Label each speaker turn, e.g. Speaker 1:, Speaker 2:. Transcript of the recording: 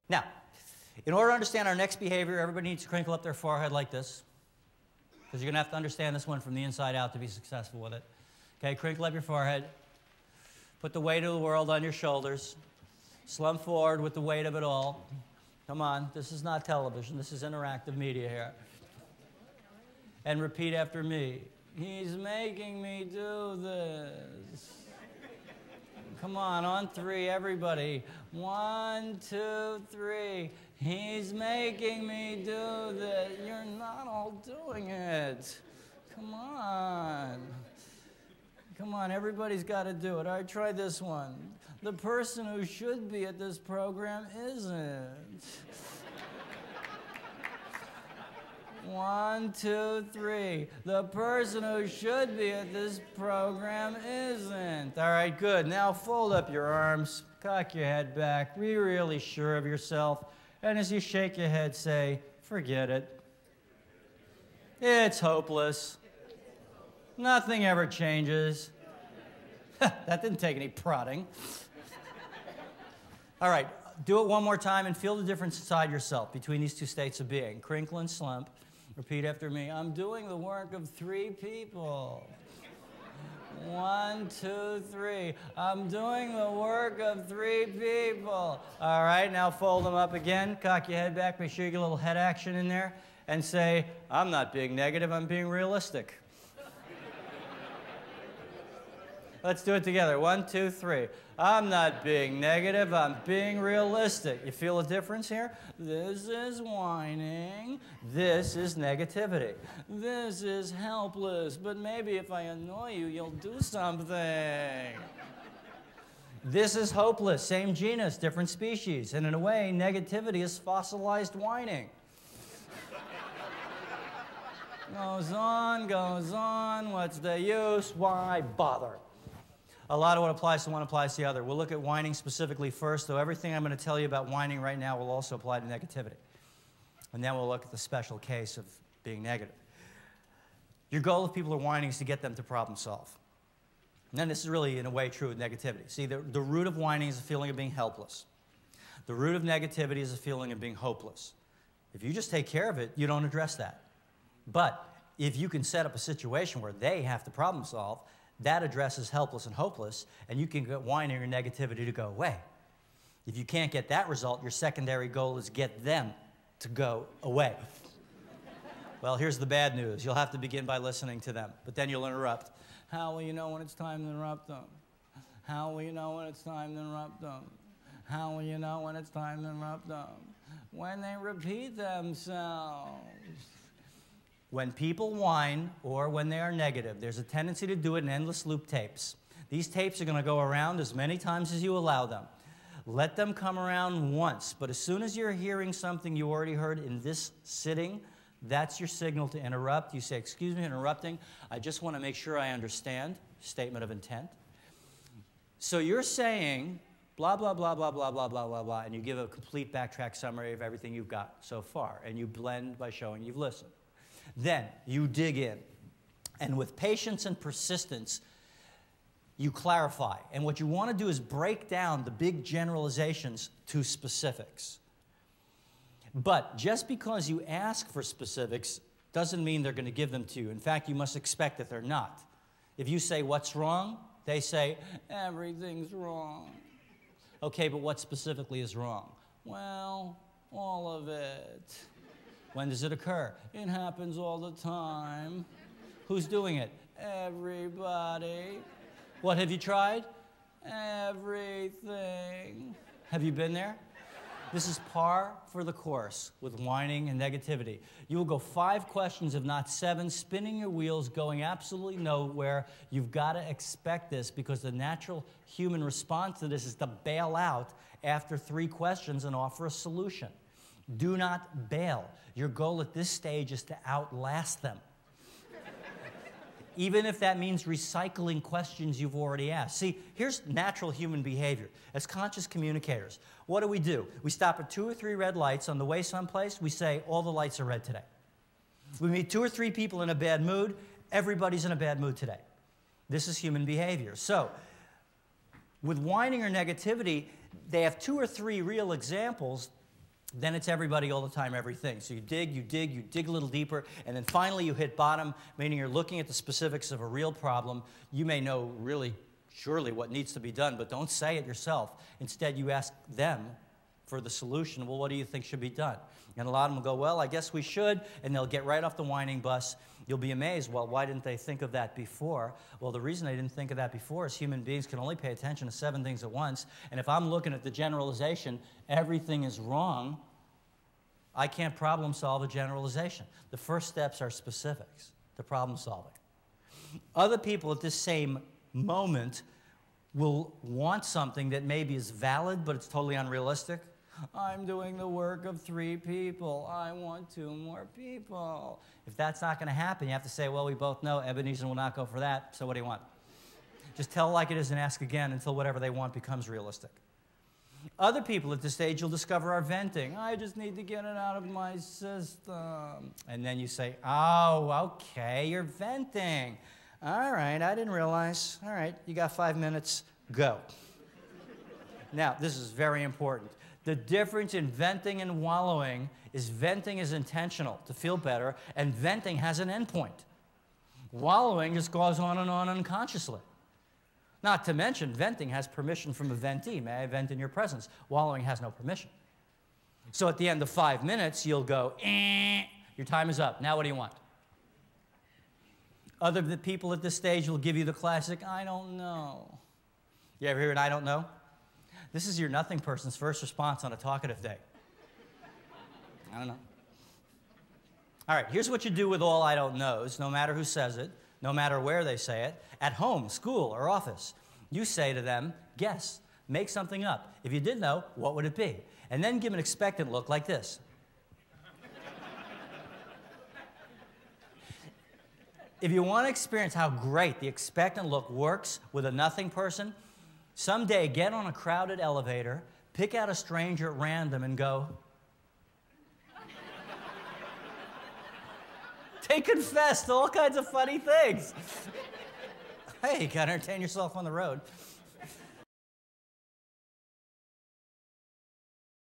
Speaker 1: Now, in order to understand our next behavior, everybody needs to crinkle up their forehead like this, because you're going to have to understand this one from the inside out to be successful with it. Okay, crinkle up your forehead. Put the weight of the world on your shoulders. Slump forward with the weight of it all. Come on, this is not television. This is interactive media here. And repeat after me. He's making me do this. Come on 3, everybody. 1, 2, 3. He's making me do this. You're not all doing it. Come on. Come on, everybody's got to do it. All right, try this one. The person who should be at this program isn't. 1, 2, 3. The person who should be at this program isn't. All right, good. Now fold up your arms, cock your head back, be really sure of yourself, and as you shake your head, say, forget it. It's hopeless. Nothing ever changes. That didn't take any prodding. All right, do it one more time and feel the difference inside yourself between these two states of being. Crinkle and slump. Repeat after me. I'm doing the work of 3 people. 1, 2, 3. I'm doing the work of 3 people. All right, now fold them up again. Cock your head back. Make sure you get a little head action in there. And say, I'm not being negative, I'm being realistic. Let's do it together. 1, 2, 3. I'm not being negative, I'm being realistic. You feel a difference here? This is whining. This is negativity. This is helpless, but maybe if I annoy you, you'll do something. This is hopeless. Same genus, different species. And in a way, negativity is fossilized whining. Goes on, what's the use? Why bother? A lot of what applies to one applies to the other. We'll look at whining specifically first, though everything I'm going to tell you about whining right now will also apply to negativity. And then we'll look at the special case of being negative. Your goal if people are whining is to get them to problem solve. And then this is really, in a way, true with negativity. See, the root of whining is a feeling of being helpless. The root of negativity is a feeling of being hopeless. If you just take care of it, you don't address that. But if you can set up a situation where they have to problem solve, that addresses helpless and hopeless, and you can get whining or negativity to go away. If you can't get that result, your secondary goal is get them to go away. Well, here's the bad news. You'll have to begin by listening to them, but then you'll interrupt. How will you know when it's time to interrupt them? How will you know when it's time to interrupt them? How will you know when it's time to interrupt them? When they repeat themselves. When people whine or when they are negative, there's a tendency to do it in endless loop tapes. These tapes are going to go around as many times as you allow them. Let them come around once, but as soon as you're hearing something you already heard in this sitting, that's your signal to interrupt. You say, excuse me, interrupting. I just want to make sure I understand. Statement of intent. So you're saying blah, blah, blah, blah, blah, blah, blah, blah, blah, and you give a complete backtrack summary of everything you've got so far, and you blend by showing you've listened. Then you dig in, and with patience and persistence, you clarify. And what you want to do is break down the big generalizations to specifics. But just because you ask for specifics doesn't mean they're going to give them to you. In fact, you must expect that they're not. If you say, what's wrong? They say, everything's wrong. Okay, but what specifically is wrong? Well, all of it. When does it occur? It happens all the time. Who's doing it? Everybody. What have you tried? Everything. Have you been there? This is par for the course with whining and negativity. You will go 5 questions, if not 7, spinning your wheels, going absolutely nowhere. You've got to expect this because the natural human response to this is to bail out after 3 questions and offer a solution. Do not bail. Your goal at this stage is to outlast them. Even if that means recycling questions you've already asked. See, here's natural human behavior. As conscious communicators, what do? We stop at 2 or 3 red lights on the way someplace. We say, all the lights are red today. We meet 2 or 3 people in a bad mood. Everybody's in a bad mood today. This is human behavior. So, with whining or negativity, they have 2 or 3 real examples then it's everybody all the time, everything. So you dig a little deeper, and then finally you hit bottom, meaning you're looking at the specifics of a real problem. You may know really surely what needs to be done, but don't say it yourself. Instead, you ask them for the solution. Well, what do you think should be done? And a lot of them will go, well, I guess we should, and they'll get right off the whining bus. You'll be amazed, well, why didn't they think of that before? Well, the reason they didn't think of that before is human beings can only pay attention to 7 things at once, and if I'm looking at the generalization, everything is wrong, I can't problem solve a generalization. The first steps are specifics to problem solving. Other people at this same moment will want something that maybe is valid, but it's totally unrealistic. I'm doing the work of 3 people. I want 2 more people. If that's not going to happen, you have to say, well, we both know Ebenezer will not go for that, so what do you want? Just tell it like it is and ask again until whatever they want becomes realistic. Other people at this stage you'll discover are venting. I just need to get it out of my system. And then you say, oh, okay, you're venting. All right, I didn't realize. All right, you got 5 minutes, go. Now, this is very important. The difference in venting and wallowing is venting is intentional to feel better, and venting has an endpoint. Wallowing just goes on and on unconsciously. Not to mention, venting has permission from a ventee. May I vent in your presence? Wallowing has no permission. So at the end of 5 minutes, you'll go, your time is up. Now what do you want? Other people at this stage will give you the classic, I don't know. You ever hear an I don't know? This is your nothing person's first response on a talkative day. I don't know. All right, here's what you do with all I don't knows, no matter who says it, no matter where they say it, at home, school, or office. You say to them, guess, make something up. If you did know, what would it be? And then give an expectant look like this. If you want to experience how great the expectant look works with a nothing person, someday get on a crowded elevator, pick out a stranger at random and go, they confess to all kinds of funny things. Hey, you got to entertain yourself on the road.